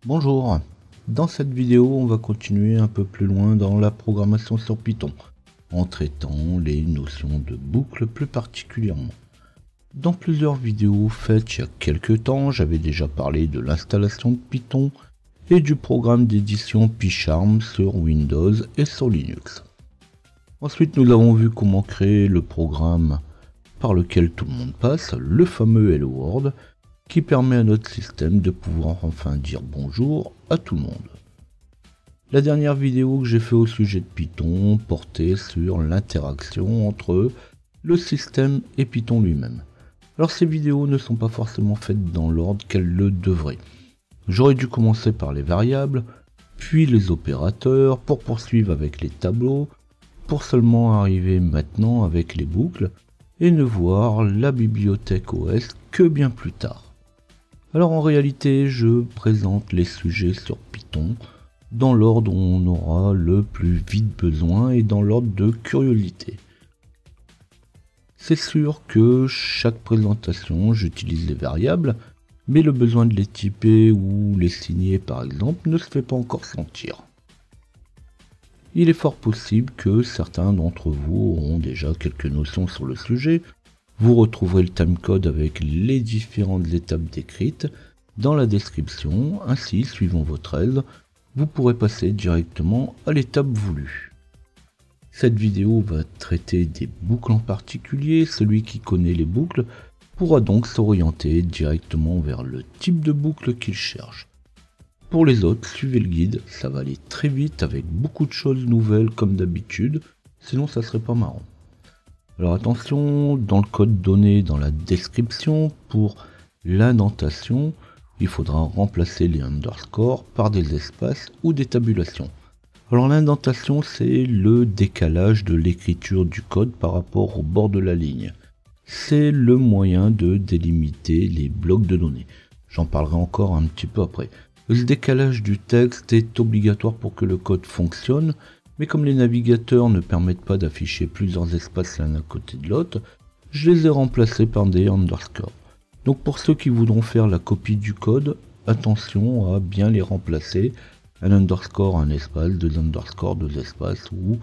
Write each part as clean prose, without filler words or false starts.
Bonjour, dans cette vidéo on va continuer un peu plus loin dans la programmation sur Python, en traitant les notions de boucle plus particulièrement. Dans plusieurs vidéos faites il y a quelques temps, j'avais déjà parlé de l'installation de Python et du programme d'édition PyCharm sur Windows et sur Linux. Ensuite nous avons vu comment créer le programme par lequel tout le monde passe, le fameux Hello World, qui permet à notre système de pouvoir enfin dire bonjour à tout le monde. La dernière vidéo que j'ai fait au sujet de Python portait sur l'interaction entre le système et Python lui-même. Alors ces vidéos ne sont pas forcément faites dans l'ordre qu'elles le devraient. J'aurais dû commencer par les variables, puis les opérateurs, pour poursuivre avec les tableaux, pour seulement arriver maintenant avec les boucles, et ne voir la bibliothèque OS que bien plus tard. Alors en réalité, je présente les sujets sur Python dans l'ordre où on aura le plus vite besoin et dans l'ordre de curiosité. C'est sûr que chaque présentation, j'utilise les variables, mais le besoin de les typer ou les signer par exemple ne se fait pas encore sentir. Il est fort possible que certains d'entre vous auront déjà quelques notions sur le sujet. Vous retrouverez le timecode avec les différentes étapes décrites dans la description. Ainsi, suivant votre aide, vous pourrez passer directement à l'étape voulue. Cette vidéo va traiter des boucles en particulier. Celui qui connaît les boucles pourra donc s'orienter directement vers le type de boucle qu'il cherche. Pour les autres, suivez le guide, ça va aller très vite avec beaucoup de choses nouvelles comme d'habitude, sinon ça serait pas marrant. Alors attention, dans le code donné dans la description, pour l'indentation, il faudra remplacer les underscores par des espaces ou des tabulations. Alors l'indentation, c'est le décalage de l'écriture du code par rapport au bord de la ligne. C'est le moyen de délimiter les blocs de données. J'en parlerai encore un petit peu après. Le décalage du texte est obligatoire pour que le code fonctionne, mais comme les navigateurs ne permettent pas d'afficher plusieurs espaces l'un à côté de l'autre, je les ai remplacés par des underscores. Donc pour ceux qui voudront faire la copie du code, attention à bien les remplacer. Un underscore, un espace, deux underscores, deux espaces, ou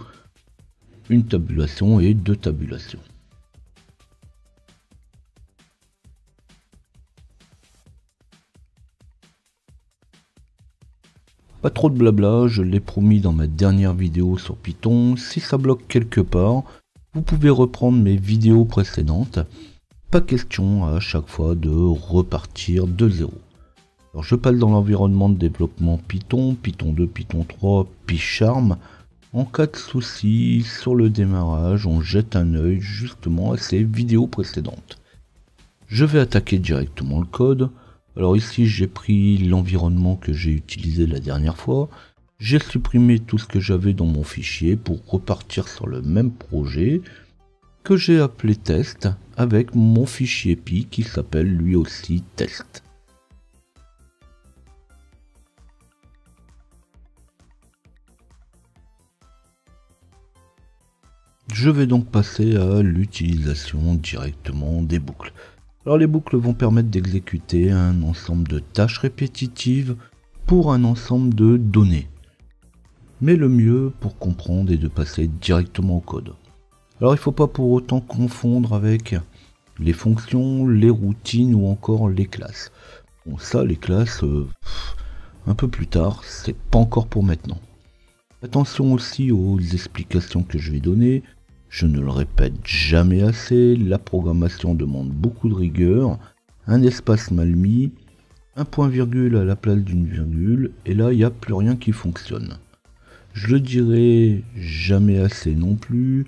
une tabulation et deux tabulations. Pas trop de blabla, je l'ai promis dans ma dernière vidéo sur Python, si ça bloque quelque part, vous pouvez reprendre mes vidéos précédentes. Pas question à chaque fois de repartir de zéro. Alors je passe dans l'environnement de développement Python, Python 2, Python 3, PyCharm. En cas de souci sur le démarrage, on jette un œil justement à ces vidéos précédentes. Je vais attaquer directement le code. Alors ici j'ai pris l'environnement que j'ai utilisé la dernière fois, j'ai supprimé tout ce que j'avais dans mon fichier pour repartir sur le même projet que j'ai appelé test avec mon fichier py qui s'appelle lui aussi test. Je vais donc passer à l'utilisation directement des boucles. Alors les boucles vont permettre d'exécuter un ensemble de tâches répétitives pour un ensemble de données. Mais le mieux pour comprendre est de passer directement au code. Alors il ne faut pas pour autant confondre avec les fonctions, les routines ou encore les classes. Bon ça les classes, un peu plus tard, c'est pas encore pour maintenant. Attention aussi aux explications que je vais donner. Je ne le répète jamais assez, la programmation demande beaucoup de rigueur, un espace mal mis, un point-virgule à la place d'une virgule, et là il n'y a plus rien qui fonctionne. Je le dirai jamais assez non plus,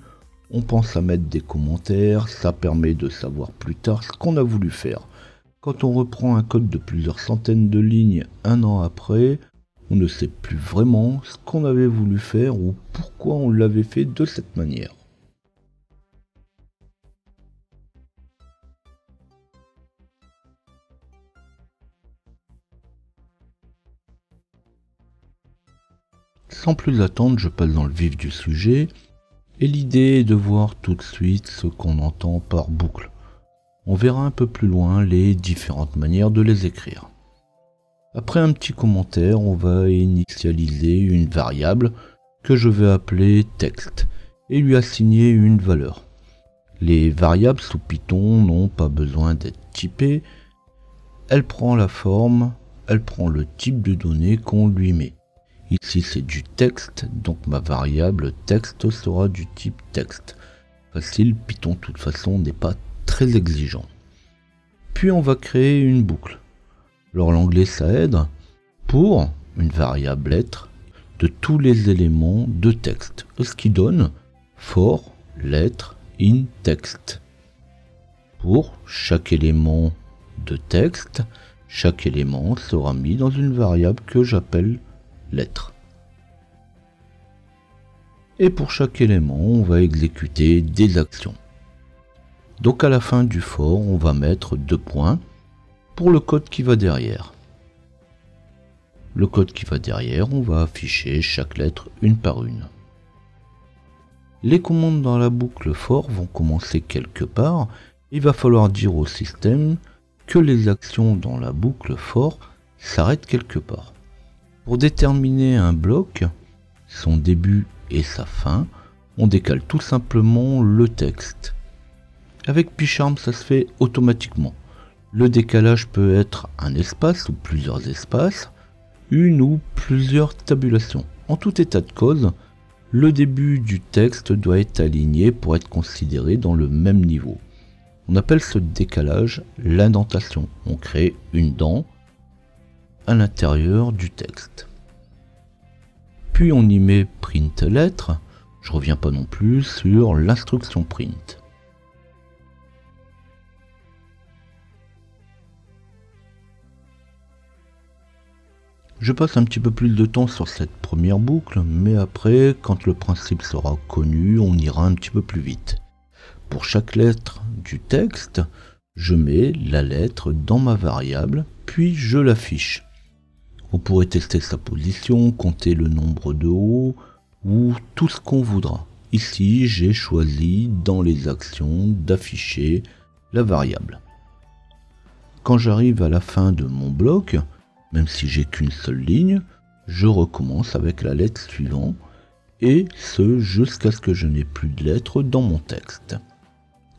on pense à mettre des commentaires, ça permet de savoir plus tard ce qu'on a voulu faire. Quand on reprend un code de plusieurs centaines de lignes un an après, on ne sait plus vraiment ce qu'on avait voulu faire ou pourquoi on l'avait fait de cette manière. Sans plus attendre, je passe dans le vif du sujet, et l'idée est de voir tout de suite ce qu'on entend par boucle. On verra un peu plus loin les différentes manières de les écrire. Après un petit commentaire, on va initialiser une variable que je vais appeler texte et lui assigner une valeur. Les variables sous Python n'ont pas besoin d'être typées, elle prend la forme, elle prend le type de données qu'on lui met. Ici c'est du texte, donc ma variable texte sera du type texte. Facile, Python de toute façon n'est pas très exigeant. Puis on va créer une boucle. Alors l'anglais ça aide pour une variable lettre de tous les éléments de texte, ce qui donne for lettre in text. Pour chaque élément de texte, chaque élément sera mis dans une variable que j'appelle lettre. Et pour chaque élément, on va exécuter des actions. Donc à la fin du for, on va mettre 2 points pour le code qui va derrière. Le code qui va derrière, on va afficher chaque lettre une par une. Les commandes dans la boucle for vont commencer quelque part. Il va falloir dire au système que les actions dans la boucle for s'arrêtent quelque part. Pour déterminer un bloc, son début et sa fin, on décale tout simplement le texte. Avec PyCharm, ça se fait automatiquement. Le décalage peut être un espace ou plusieurs espaces, une ou plusieurs tabulations. En tout état de cause, le début du texte doit être aligné pour être considéré dans le même niveau. On appelle ce décalage l'indentation. On crée une dent à l'intérieur du texte. Puis on y met print lettre. Je reviens pas non plus sur l'instruction print. Je passe un petit peu plus de temps sur cette première boucle, mais après, quand le principe sera connu, on ira un petit peu plus vite. Pour chaque lettre du texte, je mets la lettre dans ma variable, puis je l'affiche. On pourrait tester sa position, compter le nombre de hauts, ou tout ce qu'on voudra. Ici, j'ai choisi dans les actions d'afficher la variable. Quand j'arrive à la fin de mon bloc, même si j'ai qu'une seule ligne, je recommence avec la lettre suivante, et ce jusqu'à ce que je n'ai plus de lettres dans mon texte.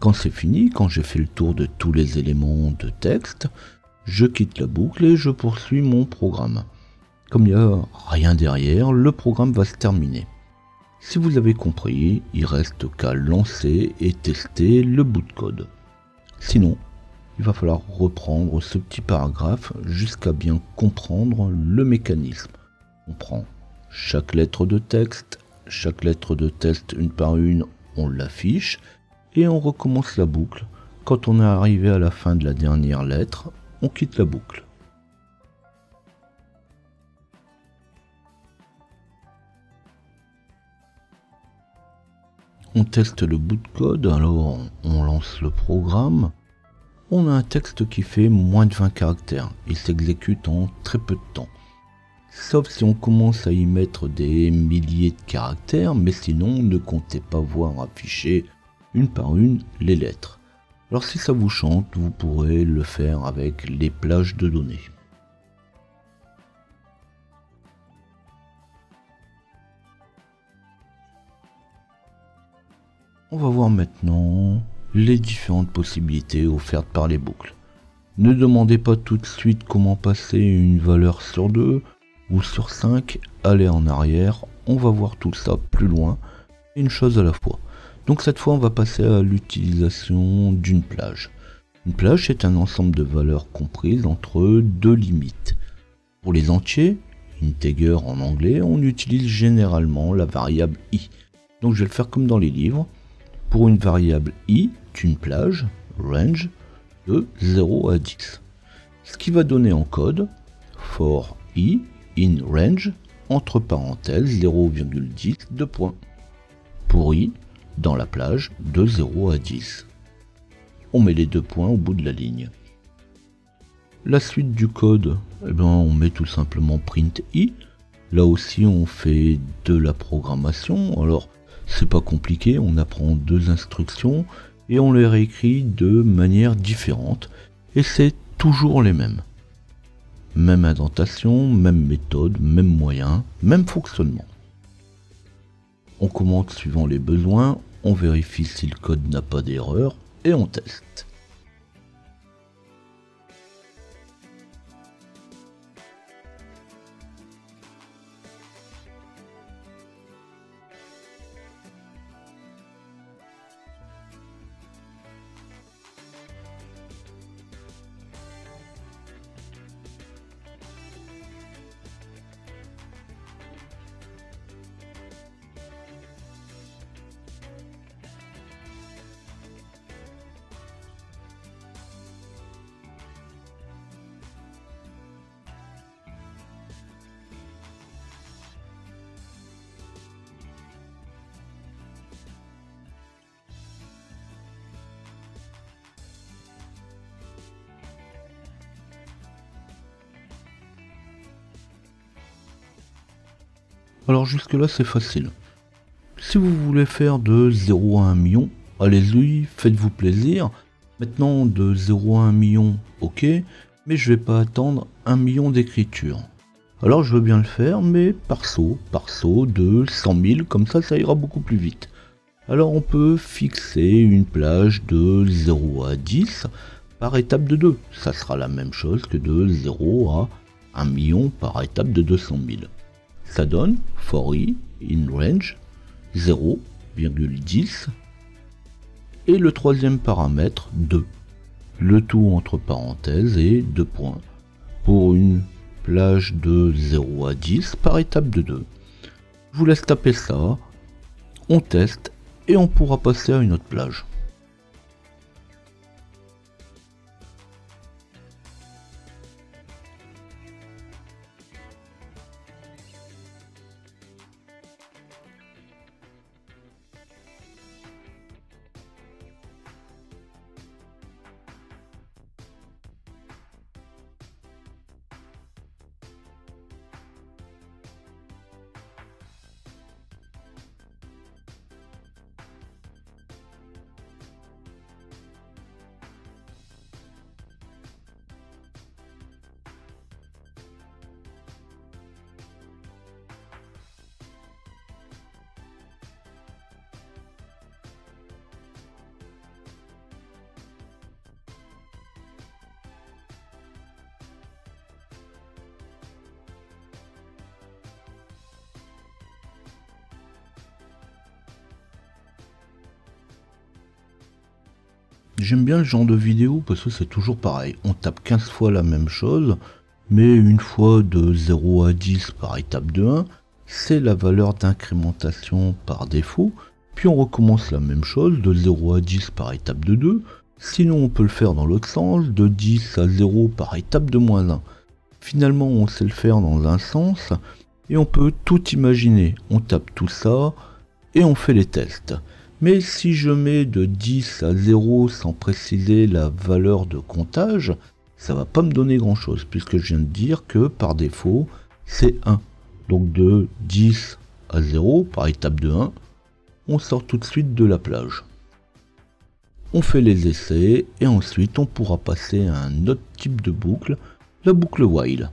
Quand c'est fini, quand j'ai fait le tour de tous les éléments de texte, je quitte la boucle et je poursuis mon programme. Comme il n'y a rien derrière, le programme va se terminer. Si vous avez compris, il reste qu'à lancer et tester le bout de code. Sinon, il va falloir reprendre ce petit paragraphe jusqu'à bien comprendre le mécanisme. On prend chaque lettre de texte une par une, on l'affiche et on recommence la boucle. Quand on est arrivé à la fin de la dernière lettre, on quitte la boucle. On teste le bout de code, alors on lance le programme. On a un texte qui fait moins de 20 caractères. Il s'exécute en très peu de temps. Sauf si on commence à y mettre des milliers de caractères, mais sinon ne comptez pas voir afficher une par une les lettres. Alors si ça vous chante, vous pourrez le faire avec les plages de données. On va voir maintenant les différentes possibilités offertes par les boucles. Ne demandez pas tout de suite comment passer une valeur sur 2 ou sur 5, allez en arrière, on va voir tout ça plus loin, une chose à la fois. Donc cette fois on va passer à l'utilisation d'une plage. Une plage c'est un ensemble de valeurs comprises entre deux limites. Pour les entiers, integer en anglais, on utilise généralement la variable i. Donc je vais le faire comme dans les livres. Pour une variable i d'une plage, range, de 0 à 10. Ce qui va donner en code for i in range, entre parenthèses 0,10 de points. Pour i, dans la plage, de 0 à 10. On met les 2 points au bout de la ligne. La suite du code, on met tout simplement print i. Là aussi on fait de la programmation. Alors c'est pas compliqué, on apprend 2 instructions et on les réécrit de manière différente et c'est toujours les mêmes. Même indentation, même méthode, même moyen, même fonctionnement. On commente suivant les besoins, on vérifie si le code n'a pas d'erreur et on teste. Alors jusque là c'est facile. Si vous voulez faire de 0 à 1 million, allez-y, faites-vous plaisir. Maintenant de 0 à 1 million, ok, mais je vais pas attendre 1 million d'écritures. Alors je veux bien le faire, mais par saut de 100 000, comme ça ira beaucoup plus vite. Alors on peut fixer une plage de 0 à 10 par étape de 2. Ça sera la même chose que de 0 à 1 million par étape de 200 000. Ça donne for i in range 0,10 et le troisième paramètre 2. Le tout entre parenthèses et 2 points pour une plage de 0 à 10 par étape de 2. Je vous laisse taper ça, on teste et on pourra passer à une autre plage. J'aime bien le genre de vidéo parce que c'est toujours pareil. On tape 15 fois la même chose, mais une fois de 0 à 10 par étape de 1, c'est la valeur d'incrémentation par défaut. Puis on recommence la même chose de 0 à 10 par étape de 2. Sinon on peut le faire dans l'autre sens, de 10 à 0 par étape de moins 1. Finalement on sait le faire dans un sens et on peut tout imaginer. On tape tout ça et on fait les tests. Mais si je mets de 10 à 0 sans préciser la valeur de comptage, ça va pas me donner grand chose, puisque je viens de dire que par défaut, c'est 1. Donc de 10 à 0, par étape de 1, on sort tout de suite de la plage. On fait les essais, et ensuite on pourra passer à un autre type de boucle, la boucle while.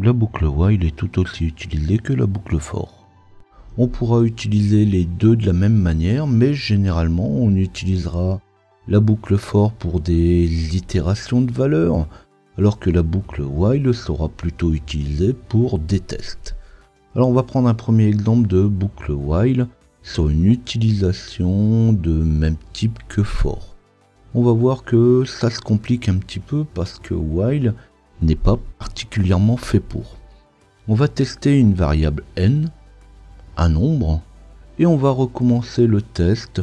La boucle while est tout aussi utilisée que la boucle for. On pourra utiliser les deux de la même manière, mais généralement on utilisera la boucle for pour des itérations de valeurs, alors que la boucle while sera plutôt utilisée pour des tests. Alors on va prendre un premier exemple de boucle while sur une utilisation de même type que for. On va voir que ça se complique un petit peu parce que while n'est pas particulièrement fait pour. On va tester une variable n, un nombre, et on va recommencer le test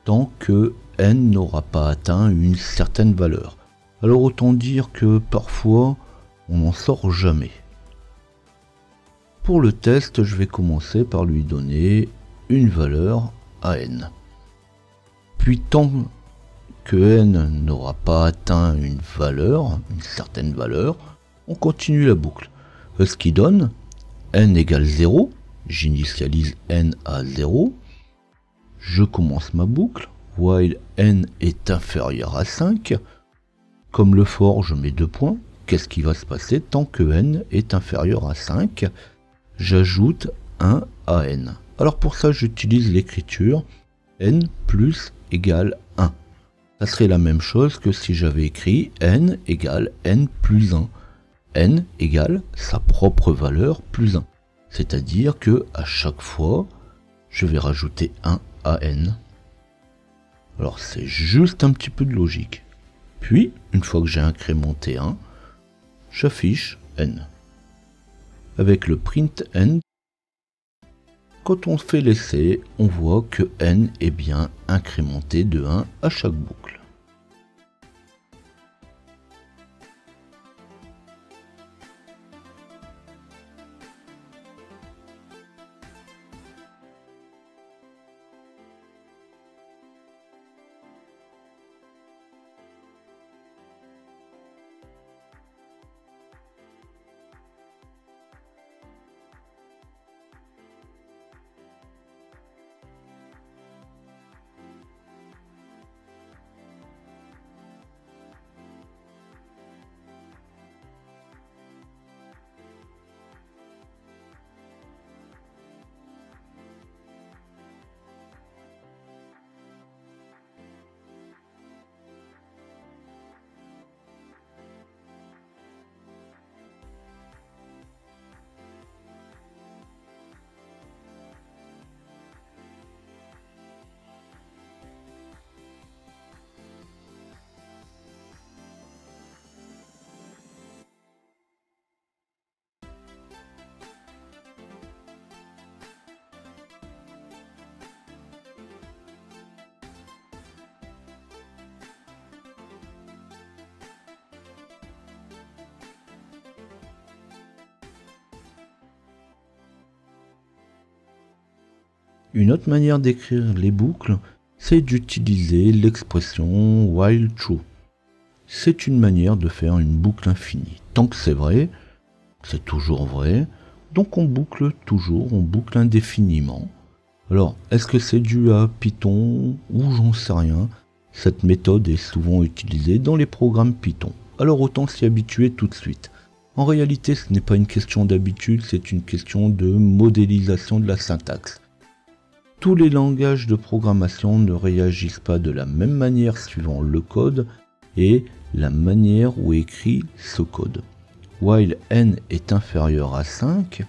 tant que n n'aura pas atteint une certaine valeur. Alors autant dire que parfois on n'en sort jamais. Pour le test, je vais commencer par lui donner une valeur à n. Puis tant que n n'aura pas atteint une certaine valeur, on continue la boucle. Ce qui donne n égale 0, j'initialise n à 0, je commence ma boucle, while n est inférieur à 5, comme le for je mets 2 points, qu'est-ce qui va se passer tant que n est inférieur à 5? J'ajoute 1 à n. Alors pour ça j'utilise l'écriture n plus égale 1. Ça serait la même chose que si j'avais écrit n égale n plus 1. n égale sa propre valeur plus 1. C'est-à-dire que à chaque fois, je vais rajouter 1 à n. Alors c'est juste un petit peu de logique. Puis, une fois que j'ai incrémenté 1, j'affiche n. Avec le print n, quand on fait l'essai, on voit que n est bien incrémenté de 1 à chaque boucle. Une autre manière d'écrire les boucles, c'est d'utiliser l'expression while true. C'est une manière de faire une boucle infinie. Tant que c'est vrai, c'est toujours vrai, donc on boucle toujours, on boucle indéfiniment. Alors, est-ce que c'est dû à Python ou j'en sais rien? Cette méthode est souvent utilisée dans les programmes Python. Alors autant s'y habituer tout de suite. En réalité, ce n'est pas une question d'habitude, c'est une question de modélisation de la syntaxe. Tous les langages de programmation ne réagissent pas de la même manière suivant le code et la manière où est écrit ce code. While n est inférieur à 5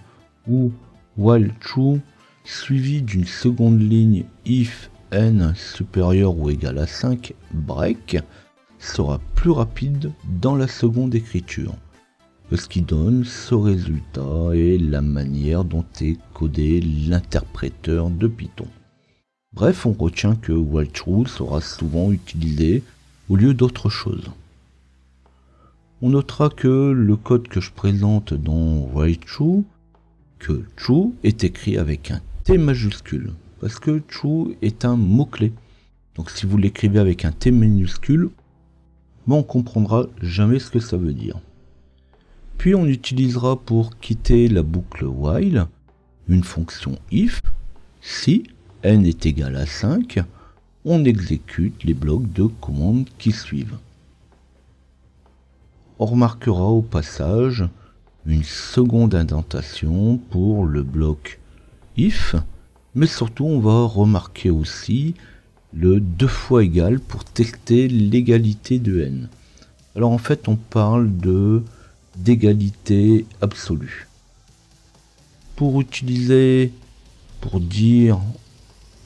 ou while true suivi d'une seconde ligne if n supérieur ou égal à 5 break sera plus rapide dans la seconde écriture. Ce qui donne ce résultat et la manière dont est codé l'interpréteur de Python. Bref, on retient que while true sera souvent utilisé au lieu d'autre chose. On notera que le code que je présente dans while true, que true est écrit avec un T majuscule, parce que true est un mot-clé. Donc si vous l'écrivez avec un T minuscule, on comprendra jamais ce que ça veut dire. Puis on utilisera pour quitter la boucle while une fonction if. Si n est égal à 5, on exécute les blocs de commande qui suivent. On remarquera au passage une seconde indentation pour le bloc if, mais surtout on va remarquer aussi le 2 fois égal pour tester l'égalité de n. Alors en fait on parle d'égalité absolue. Pour dire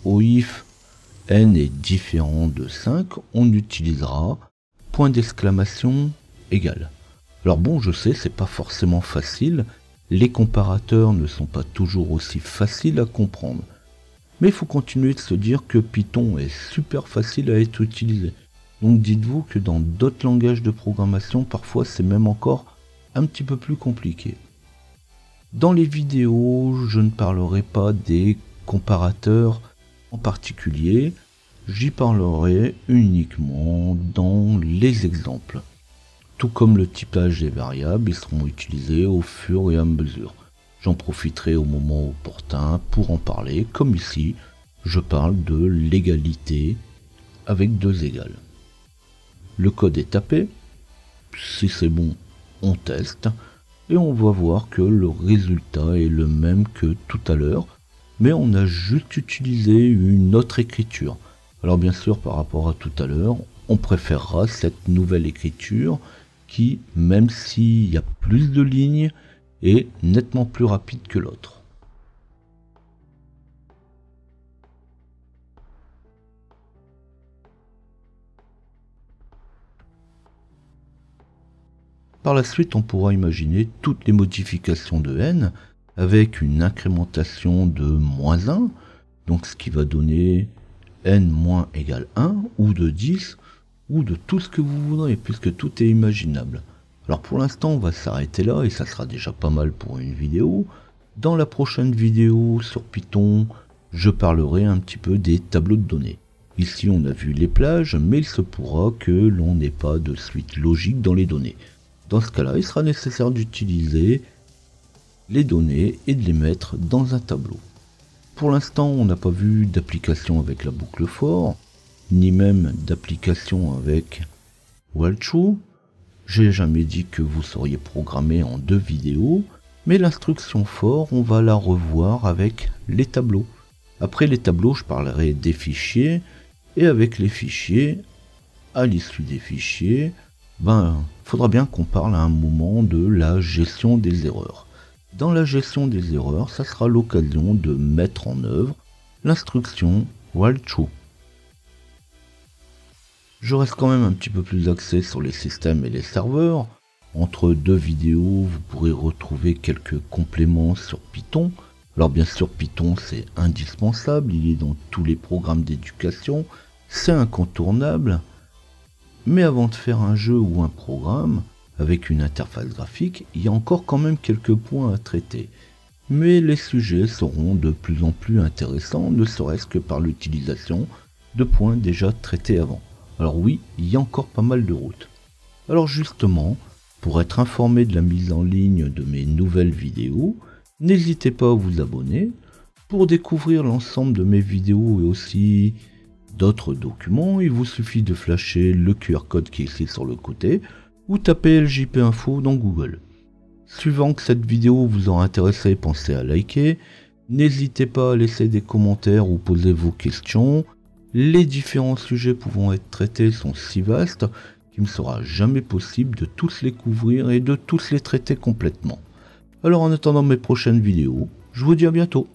au if n est différent de 5, on utilisera point d'exclamation égal. Alors bon, je sais, c'est pas forcément facile, les comparateurs ne sont pas toujours aussi faciles à comprendre. Mais il faut continuer de se dire que Python est super facile à être utilisé. Donc dites-vous que dans d'autres langages de programmation, parfois c'est même encore un petit peu plus compliqué. Dans les vidéos, je ne parlerai pas des comparateurs en particulier, j'y parlerai uniquement dans les exemples. Tout comme le typage des variables, ils seront utilisés au fur et à mesure. J'en profiterai au moment opportun pour en parler, comme ici, je parle de l'égalité avec 2 égales. Le code est tapé, si c'est bon, on teste, et on va voir que le résultat est le même que tout à l'heure, mais on a juste utilisé une autre écriture. Alors bien sûr, par rapport à tout à l'heure, on préférera cette nouvelle écriture qui, même s'il y a plus de lignes, est nettement plus rapide que l'autre. Par la suite, on pourra imaginer toutes les modifications de n avec une incrémentation de -1, donc ce qui va donner n moins égale 1, ou de 10, ou de tout ce que vous voudrez, puisque tout est imaginable. Alors pour l'instant, on va s'arrêter là, et ça sera déjà pas mal pour une vidéo. Dans la prochaine vidéo sur Python, je parlerai un petit peu des tableaux de données. Ici, on a vu les plages, mais il se pourra que l'on n'ait pas de suite logique dans les données. Dans ce cas-là, il sera nécessaire d'utiliser les données et de les mettre dans un tableau. Pour l'instant, on n'a pas vu d'application avec la boucle for, ni même d'application avec while-true. J'ai jamais dit que vous sauriez programmer en 2 vidéos, mais l'instruction for, on va la revoir avec les tableaux. Après les tableaux, je parlerai des fichiers, et avec les fichiers, à l'issue des fichiers, faudra bien qu'on parle à un moment de la gestion des erreurs. Dans la gestion des erreurs, ça sera l'occasion de mettre en œuvre l'instruction while-true. Je reste quand même un petit peu plus axé sur les systèmes et les serveurs. Entre 2 vidéos, vous pourrez retrouver quelques compléments sur Python. Alors bien sûr, Python c'est indispensable, il est dans tous les programmes d'éducation, c'est incontournable. Mais avant de faire un jeu ou un programme, avec une interface graphique, il y a encore quand même quelques points à traiter. Mais les sujets seront de plus en plus intéressants, ne serait-ce que par l'utilisation de points déjà traités avant. Alors oui, il y a encore pas mal de routes. Alors justement, pour être informé de la mise en ligne de mes nouvelles vidéos, n'hésitez pas à vous abonner. Pour découvrir l'ensemble de mes vidéos et aussi d'autres documents, il vous suffit de flasher le QR code qui est ici sur le côté ou taper LJP Info dans Google. Suivant que cette vidéo vous aura intéressé, pensez à liker. N'hésitez pas à laisser des commentaires ou poser vos questions. Les différents sujets pouvant être traités sont si vastes qu'il ne sera jamais possible de tous les couvrir et de tous les traiter complètement. Alors en attendant mes prochaines vidéos, je vous dis à bientôt.